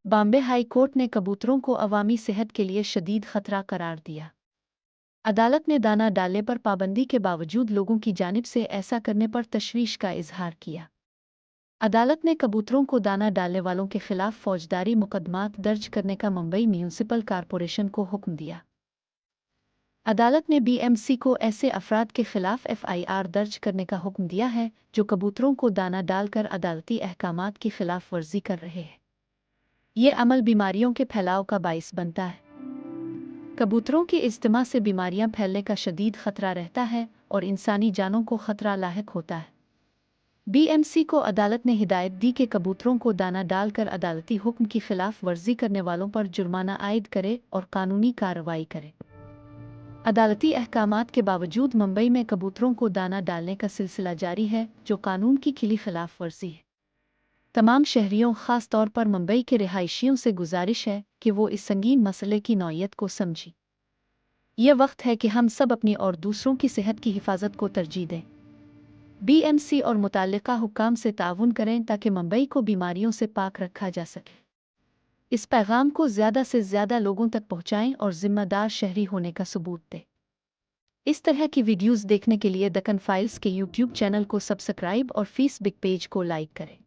Bombay high court ने कबूतरों को अवामी सेहत के लिए शदीद खतरा करार दिया। अदालत ने दाना डालने पर पाबंदी के बावजूद लोगों की जानिब से ऐसा करने पर तशवीश का इजहार किया। अदालत ने कबूतरों को दाना डालने वालों के खिलाफ फौजदारी मुकदमात दर्ज करने का मुंबई म्यूनिसिपल कॉरपोरेशन को हुक्म दिया। अदालत ने बीएमसी को ऐसे अफराद के खिलाफ एफआईआर दर्ज करने का हुक्म दिया है जो कबूतरों को दाना डालकर अदालती अहकामात की खिलाफ वर्जी कर रहे हैं। ये अमल बीमारियों के फैलाव का बाइस बनता है। कबूतरों के इज्तिमा से बीमारियां फैलने का शदीद खतरा रहता है और इंसानी जानों को खतरा लाहिक होता है। बीएमसी को अदालत ने हिदायत दी कि कबूतरों को दाना डालकर अदालती हुक्म की खिलाफ वर्जी करने वालों पर जुर्माना आयद करे और कानूनी कार्रवाई करे। अदालती अहकामात के बावजूद मुंबई में कबूतरों को दाना डालने का सिलसिला जारी है, जो कानून की खिली खिलाफ वर्जी है। तमाम शहरियों, ख़ास तौर पर मुंबई के रिहायशियों से गुजारिश है कि वो इस संगीन मसले की नौयत को समझें। ये वक्त है कि हम सब अपनी और दूसरों की सेहत की हिफाजत को तरजीह दें। बीएमसी और मुताल्लिका हुक्काम से ताउन करें ताकि मुंबई को बीमारियों से पाक रखा जा सके। इस पैगाम को ज़्यादा से ज़्यादा लोगों तक पहुँचाएं और ज़िम्मेदार शहरी होने का सबूत दें। इस तरह की वीडियोज़ देखने के लिए दक्कन फाइल्स के यूट्यूब चैनल को सब्सक्राइब और फेसबुक पेज को लाइक करें।